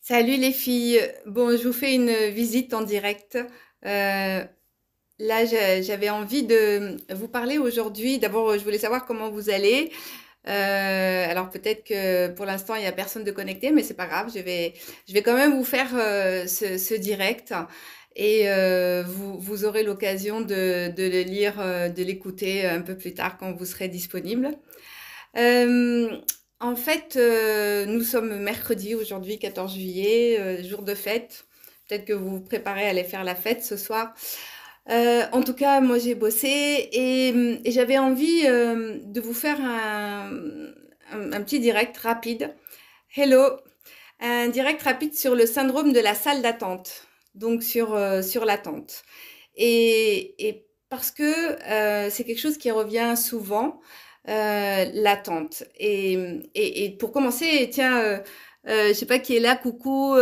Salut les filles. Bon, je vous fais une visite en direct. Euh, Là, j'avais envie de vous parler aujourd'hui. D'abord, je voulais savoir comment vous allez. Alors peut-être que pour l'instant, il n'y a personne de connecté, mais c'est pas grave. Je vais quand même vous faire ce direct et vous aurez l'occasion de le lire, de l'écouter un peu plus tard quand vous serez disponible. Euh, En fait, nous sommes mercredi aujourd'hui, 14 juillet, jour de fête. Peut-être que vous vous préparez à aller faire la fête ce soir. En tout cas, moi j'ai bossé et j'avais envie de vous faire un petit direct rapide. Hello, un direct rapide sur le syndrome de la salle d'attente, donc sur l'attente. Et parce que c'est quelque chose qui revient souvent, l'attente. Et pour commencer, tiens, je sais pas qui est là, coucou.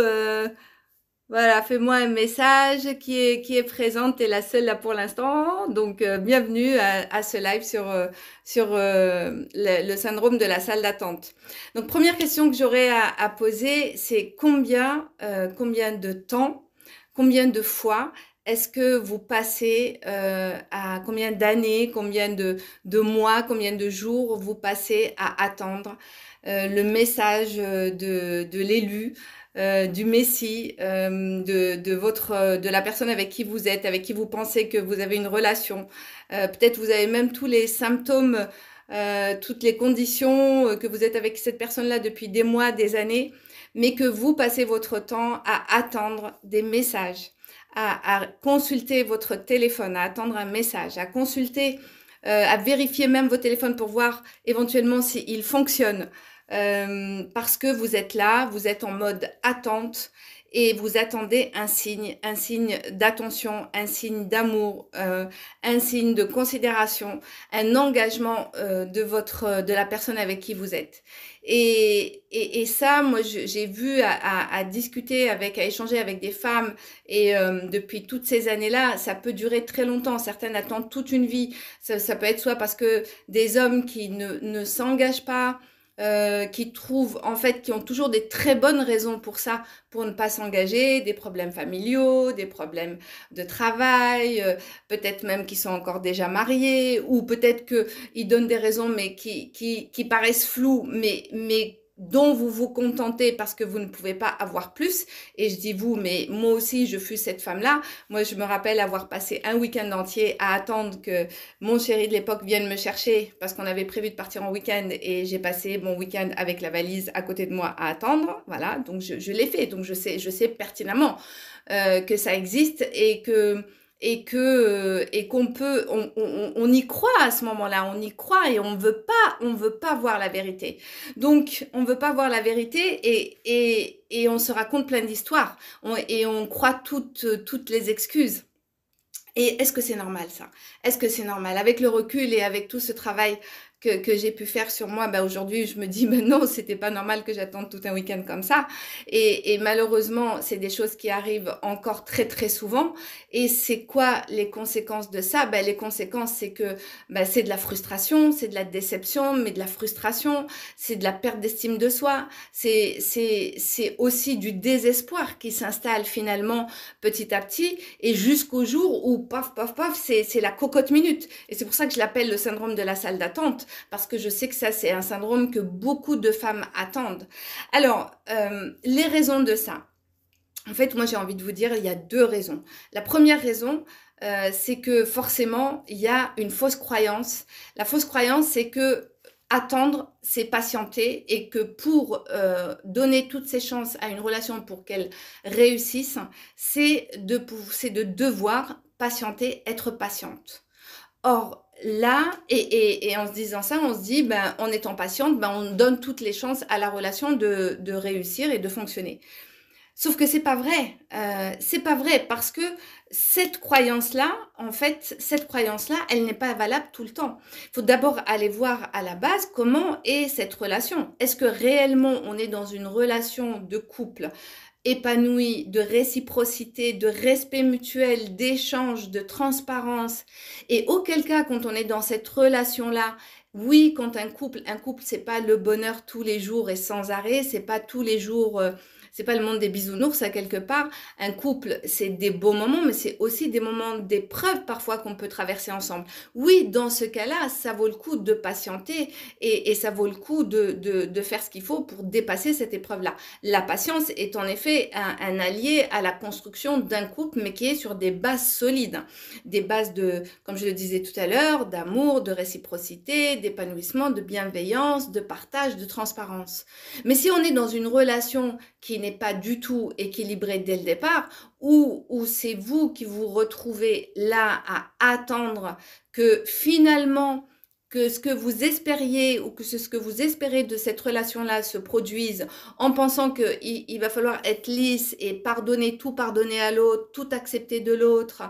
Voilà, fais-moi un message qui est présente, t'es la seule là pour l'instant. Donc, bienvenue à ce live sur le syndrome de la salle d'attente. Donc, première question que j'aurais à poser, c'est combien de temps, combien de fois est-ce que vous passez à combien d'années, combien de mois, combien de jours vous passez à attendre le message de l'élu, du Messie, de la personne avec qui vous êtes, avec qui vous pensez que vous avez une relation. Peut-être vous avez même tous les symptômes, toutes les conditions, que vous êtes avec cette personne-là depuis des mois, des années, mais que vous passez votre temps à attendre des messages, à consulter votre téléphone, à attendre un message, à consulter, à vérifier même vos téléphones pour voir éventuellement s'ils fonctionnent. Parce que vous êtes là, vous êtes en mode attente et vous attendez un signe d'attention, un signe d'amour, un signe de considération, un engagement de la personne avec qui vous êtes. Et ça, moi, j'ai vu à discuter avec, à échanger avec des femmes et depuis toutes ces années-là, ça peut durer très longtemps. Certaines attendent toute une vie. Ça peut être soit parce que des hommes qui ne s'engagent pas, qui trouvent, en fait, qui ont toujours des très bonnes raisons pour ça, pour ne pas s'engager, des problèmes familiaux, des problèmes de travail, peut-être même qu'ils sont encore déjà mariés, ou peut-être qu'ils donnent des raisons, mais qui paraissent floues, mais dont vous vous contentez parce que vous ne pouvez pas avoir plus. Et je dis vous, mais moi aussi, je fus cette femme-là. Moi, je me rappelle avoir passé un week-end entier à attendre que mon chéri de l'époque vienne me chercher parce qu'on avait prévu de partir en week-end et j'ai passé mon week-end avec la valise à côté de moi à attendre. Voilà, donc je l'ai fait. Donc je sais pertinemment que ça existe et qu'on peut, on y croit à ce moment-là, on y croit et on veut pas voir la vérité. Donc, on veut pas voir la vérité et on se raconte plein d'histoires et on croit toutes les excuses. Et est-ce que c'est normal ça? Est-ce que c'est normal? Avec le recul et avec tout ce travail que j'ai pu faire sur moi, bah aujourd'hui je me dis mais non, c'était pas normal que j'attende tout un week-end comme ça. Et malheureusement, c'est des choses qui arrivent encore très très souvent. Et c'est quoi les conséquences de ça? Bah, les conséquences, c'est que bah, c'est de la frustration, c'est de la déception, mais de la frustration, c'est de la perte d'estime de soi, c'est aussi du désespoir qui s'installe finalement petit à petit et jusqu'au jour où paf paf paf c'est la cocotte minute et c'est pour ça que je l'appelle le syndrome de la salle d'attente parce que je sais que ça c'est un syndrome que beaucoup de femmes attendent. Alors les raisons de ça, en fait moi j'ai envie de vous dire il y a deux raisons. La première raison c'est que forcément il y a une fausse croyance. La fausse croyance c'est que attendre, c'est patienter et que pour donner toutes ses chances à une relation pour qu'elle réussisse, c'est de devoir patienter, être patiente. Or, là, et en se disant ça, on se dit, ben, en étant patiente, ben, on donne toutes les chances à la relation de réussir et de fonctionner. Sauf que c'est pas vrai parce que cette croyance-là, en fait, cette croyance-là, elle n'est pas valable tout le temps. Il faut d'abord aller voir à la base comment est cette relation. Est-ce que réellement on est dans une relation de couple épanouie, de réciprocité, de respect mutuel, d'échange, de transparence? Et auquel cas, quand on est dans cette relation-là, oui, quand un couple, c'est pas le bonheur tous les jours et sans arrêt, c'est pas tous les jours c'est pas le monde des bisounours à quelque part. Un couple, c'est des beaux moments, mais c'est aussi des moments d'épreuve parfois qu'on peut traverser ensemble. Oui, dans ce cas-là, ça vaut le coup de patienter et ça vaut le coup de faire ce qu'il faut pour dépasser cette épreuve-là. La patience est en effet un allié à la construction d'un couple, mais qui est sur des bases solides, des bases de, comme je le disais tout à l'heure, d'amour, de réciprocité, d'épanouissement, de bienveillance, de partage, de transparence. Mais si on est dans une relation qui n'est pas du tout équilibrée dès le départ, ou c'est vous qui vous retrouvez là à attendre que finalement que ce que vous espériez ou que ce que vous espérez de cette relation-là se produise en pensant qu'il va falloir être lisse et pardonner, tout pardonner à l'autre, tout accepter de l'autre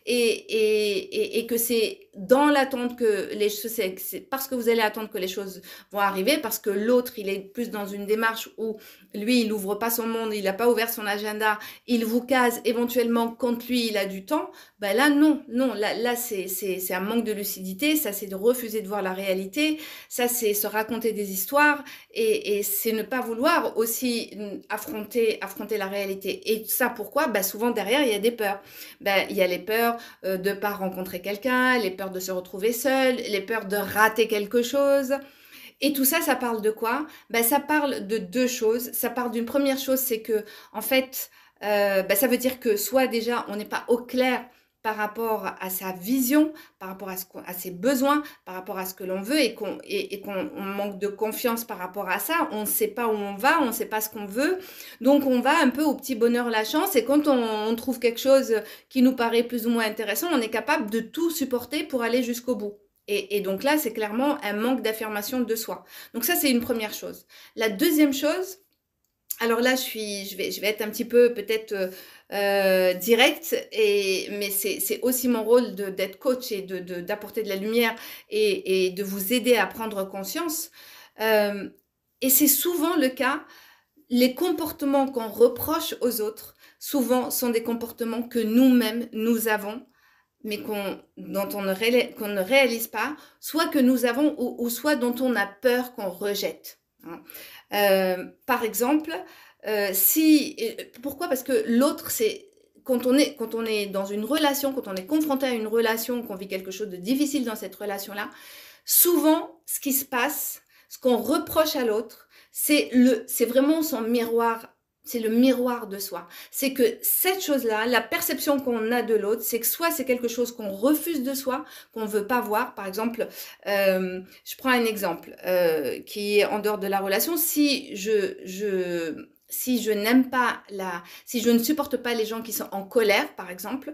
et que c'est dans l'attente que les choses, c'est parce que vous allez attendre que les choses vont arriver, parce que l'autre, il est plus dans une démarche où lui, il n'ouvre pas son monde, il n'a pas ouvert son agenda, il vous case éventuellement quand lui, il a du temps, ben là, non, là c'est un manque de lucidité, ça c'est de refuser de voir la réalité, ça c'est se raconter des histoires et c'est ne pas vouloir aussi affronter la réalité. Et ça, pourquoi? Ben souvent derrière, il y a des peurs. Ben, il y a les peurs de pas rencontrer quelqu'un, les peurs de se retrouver seul, les peurs de rater quelque chose. Et tout ça, ça parle de quoi? Ben, ça parle de deux choses. Ça parle d'une première chose, c'est que, en fait, ben, ça veut dire que soit déjà, on n'est pas au clair par rapport à sa vision, par rapport à ses besoins, par rapport à ce que l'on veut et qu'on manque de confiance par rapport à ça. On ne sait pas où on va, on ne sait pas ce qu'on veut. Donc, on va un peu au petit bonheur la chance et quand on trouve quelque chose qui nous paraît plus ou moins intéressant, on est capable de tout supporter pour aller jusqu'au bout. Et donc là, c'est clairement un manque d'affirmation de soi. Donc ça, c'est une première chose. La deuxième chose, alors là, je vais être un petit peu peut-être directe, mais c'est aussi mon rôle d'être coach et d'apporter de la lumière et de vous aider à prendre conscience. Et c'est souvent le cas, les comportements qu'on reproche aux autres, souvent sont des comportements que nous-mêmes, nous avons mais dont qu'on ne réalise pas, soit que nous avons ou soit dont on a peur qu'on rejette. Hein. Par exemple, pourquoi? Parce que l'autre, c'est quand on est dans une relation, quand on est confronté à une relation, qu'on vit quelque chose de difficile dans cette relation-là, souvent, ce qui se passe, ce qu'on reproche à l'autre, c'est vraiment son miroir. C'est le miroir de soi. C'est que cette chose-là, la perception qu'on a de l'autre, c'est que soit c'est quelque chose qu'on refuse de soi, qu'on ne veut pas voir. Par exemple, je prends un exemple qui est en dehors de la relation. Si je n'aime pas si je ne supporte pas les gens qui sont en colère, par exemple,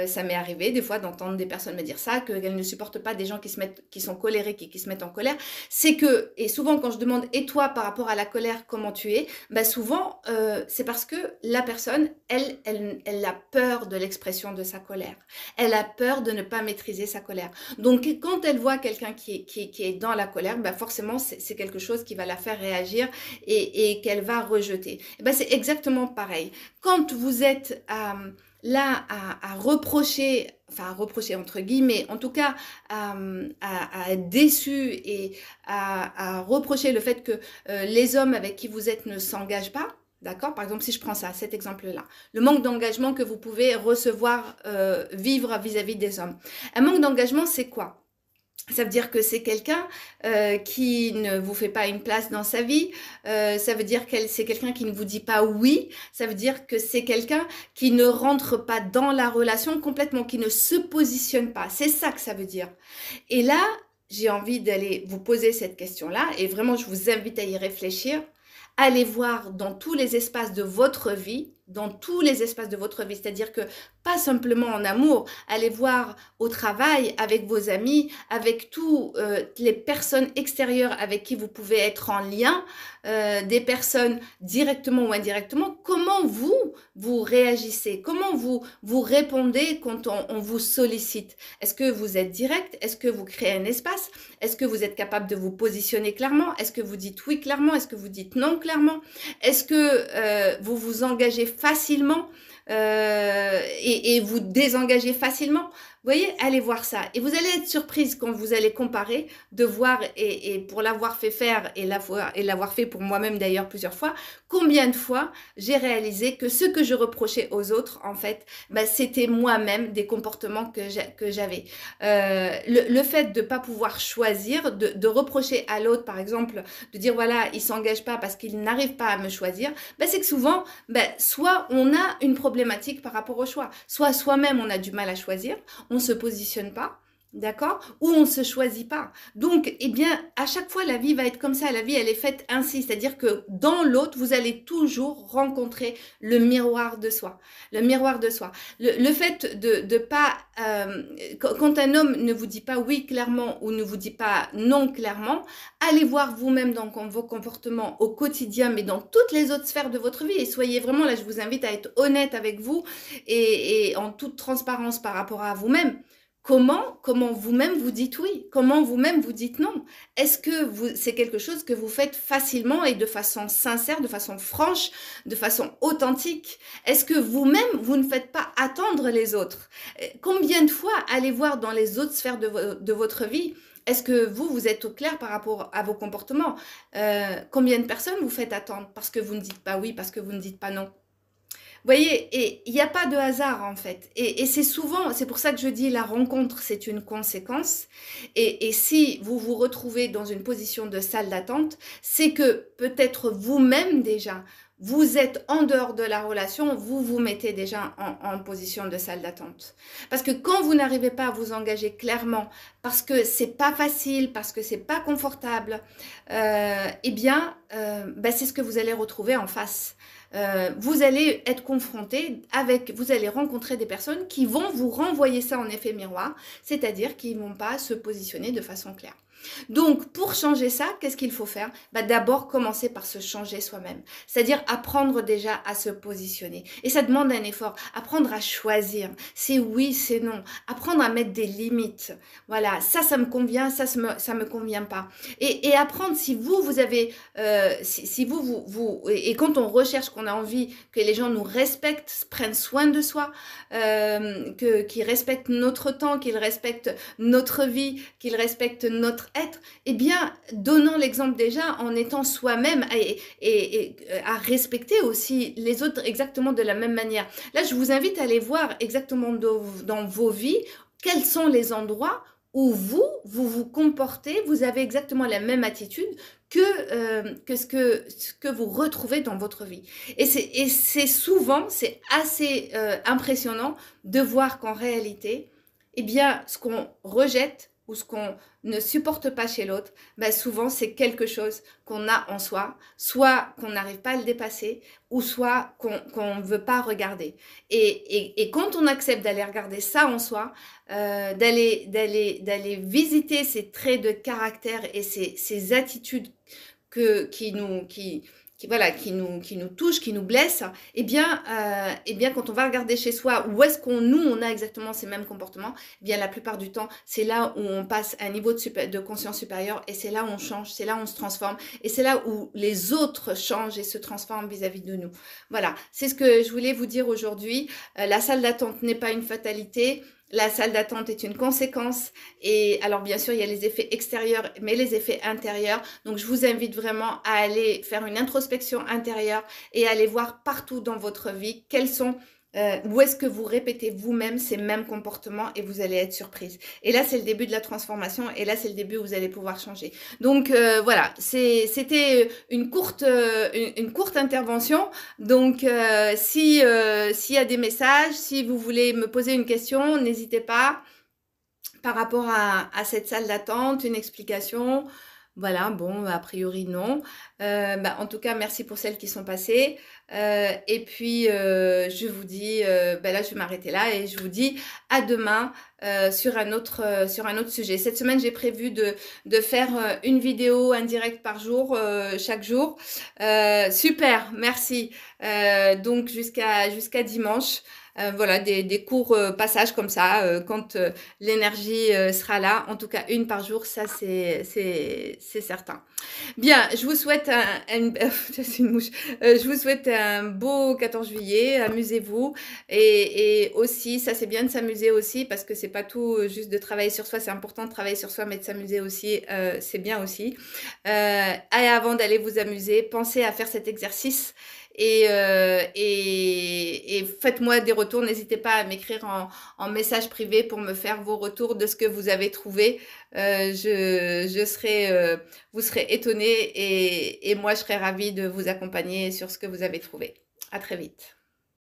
ça m'est arrivé des fois d'entendre des personnes me dire ça, qu'elles ne supportent pas des gens qui sont colériques et qui se mettent en colère. C'est que, et souvent quand je demande, et toi par rapport à la colère, comment tu es? Ben souvent, c'est parce que la personne, elle a peur de l'expression de sa colère. Elle a peur de ne pas maîtriser sa colère. Donc quand elle voit quelqu'un qui est dans la colère, ben forcément c'est quelque chose qui va la faire réagir et qu'elle va rejeter. Et ben c'est exactement pareil. Quand vous êtes là à reprocher, enfin à reprocher entre guillemets, en tout cas à être déçu et à reprocher le fait que les hommes avec qui vous êtes ne s'engagent pas, d'accord? Par exemple, si je prends ça, cet exemple-là, le manque d'engagement que vous pouvez recevoir, vivre vis-à-vis des hommes. Un manque d'engagement, c'est quoi? Ça veut dire que c'est quelqu'un qui ne vous fait pas une place dans sa vie. Ça veut dire que c'est quelqu'un qui ne vous dit pas oui. Ça veut dire que c'est quelqu'un qui ne rentre pas dans la relation complètement, qui ne se positionne pas. C'est ça que ça veut dire. Et là, j'ai envie d'aller vous poser cette question-là et vraiment, je vous invite à y réfléchir. Allez voir dans tous les espaces de votre vie, c'est-à-dire que pas simplement en amour, allez voir au travail, avec vos amis, avec toutes les personnes extérieures avec qui vous pouvez être en lien, des personnes directement ou indirectement, comment vous réagissez, comment vous répondez quand on vous sollicite. Est-ce que vous êtes direct? Est-ce que vous créez un espace? Est-ce que vous êtes capable de vous positionner clairement? Est-ce que vous dites oui clairement? Est-ce que vous dites non clairement? Est-ce que vous vous engagez facilement et vous désengagez facilement? voyez, allez voir ça. Et vous allez être surprise quand vous allez comparer, de voir, et pour l'avoir fait faire, et l'avoir fait pour moi-même d'ailleurs plusieurs fois, combien de fois j'ai réalisé que ce que je reprochais aux autres, en fait, bah, c'était moi-même des comportements que j'avais. Le fait de ne pas pouvoir choisir, de reprocher à l'autre, par exemple, de dire, voilà, il ne s'engage pas parce qu'il n'arrive pas à me choisir, bah, c'est que souvent, bah, soit on a une problématique par rapport au choix, soit soi-même on a du mal à choisir, on se positionne pas, d'accord, ou on se choisit pas. Donc, eh bien, à chaque fois, la vie va être comme ça. La vie, elle est faite ainsi, c'est-à-dire que dans l'autre, vous allez toujours rencontrer le miroir de soi, le miroir de soi. Le fait de pas, quand un homme ne vous dit pas oui clairement ou ne vous dit pas non clairement, allez voir vous-même dans vos comportements au quotidien, mais dans toutes les autres sphères de votre vie. Et soyez vraiment, là, je vous invite à être honnête avec vous et en toute transparence par rapport à vous-même. Comment vous-même vous dites oui? Comment vous-même vous dites non? Est-ce que c'est quelque chose que vous faites facilement et de façon sincère, de façon franche, de façon authentique? Est-ce que vous-même, vous ne faites pas attendre les autres? Combien de fois allez voir dans les autres sphères de votre vie? Est-ce que vous êtes au clair par rapport à vos comportements? Combien de personnes vous faites attendre parce que vous ne dites pas oui, parce que vous ne dites pas non? Vous voyez, et il n'y a pas de hasard en fait. Et c'est souvent, c'est pour ça que je dis la rencontre, c'est une conséquence. Et si vous vous retrouvez dans une position de salle d'attente, c'est que peut-être vous-même déjà, vous êtes en dehors de la relation, vous vous mettez déjà en position de salle d'attente. Parce que quand vous n'arrivez pas à vous engager clairement, parce que c'est pas facile, parce que c'est pas confortable, eh bien, ben, c'est ce que vous allez retrouver en face. Vous allez être confronté avec, vous allez rencontrer des personnes qui vont vous renvoyer ça en effet miroir, c'est-à-dire qui ne vont pas se positionner de façon claire. Donc, pour changer ça, qu'est-ce qu'il faut faire? Bah, d'abord, commencer par se changer soi-même. C'est-à-dire apprendre déjà à se positionner. Et ça demande un effort. Apprendre à choisir. C'est oui, c'est non. Apprendre à mettre des limites. Voilà, ça me convient, ça me convient pas. Et apprendre si vous avez, si et quand on recherche, qu'on a envie que les gens nous respectent, prennent soin de soi, qu'ils respectent notre temps, qu'ils respectent notre vie, qu'ils respectent notre être, eh bien, donnons l'exemple déjà en étant soi-même et à respecter aussi les autres exactement de la même manière. Là, je vous invite à aller voir exactement dans vos vies quels sont les endroits où vous comportez, vous avez exactement la même attitude que ce que vous retrouvez dans votre vie. Et c'est souvent, c'est assez impressionnant de voir qu'en réalité, eh bien, ce qu'on rejette ou ce qu'on ne supporte pas chez l'autre, ben souvent c'est quelque chose qu'on a en soi, soit qu'on n'arrive pas à le dépasser, ou soit qu'on ne veut pas regarder. Et quand on accepte d'aller regarder ça en soi, d'aller visiter ces traits de caractère et ces attitudes qui nous touchent, qui nous blessent, eh bien, quand on va regarder chez soi, où est-ce on a exactement ces mêmes comportements, eh bien, la plupart du temps, c'est là où on passe à un niveau de conscience supérieur et c'est là où on change, c'est là où on se transforme et c'est là où les autres changent et se transforment vis-à-vis de nous. Voilà, c'est ce que je voulais vous dire aujourd'hui. La salle d'attente n'est pas une fatalité. La salle d'attente est une conséquence et alors bien sûr il y a les effets extérieurs mais les effets intérieurs, donc je vous invite vraiment à aller faire une introspection intérieure et à aller voir partout dans votre vie quels sont où est-ce que vous répétez vous-même ces mêmes comportements et vous allez être surprise. Et là, c'est le début de la transformation et là, c'est le début où vous allez pouvoir changer. Donc, voilà, c'était une courte intervention. Donc, s'il y a des messages, si vous voulez me poser une question, n'hésitez pas par rapport à cette salle d'attente, une explication. Voilà, bon, a priori non. En tout cas, merci pour celles qui sont passées. Et puis, je vous dis, là, je vais m'arrêter là et je vous dis à demain sur un autre sujet. Cette semaine, j'ai prévu de faire une vidéo, un direct par jour, chaque jour. Super, merci. Donc, jusqu'à dimanche. Voilà, des courts passages comme ça, quand l'énergie sera là. En tout cas, une par jour, ça c'est certain. Bien, je vous souhaite c'est une mouche. Je vous souhaite un beau 14 juillet. Amusez-vous et aussi, ça c'est bien de s'amuser aussi parce que c'est pas tout juste de travailler sur soi. C'est important de travailler sur soi, mais de s'amuser aussi, c'est bien aussi. Et avant d'aller vous amuser, pensez à faire cet exercice et faites-moi des retours. N'hésitez pas à m'écrire en message privé pour me faire vos retours de ce que vous avez trouvé. Je serai, vous serez étonnés et moi je serai ravie de vous accompagner sur ce que vous avez trouvé. À très vite.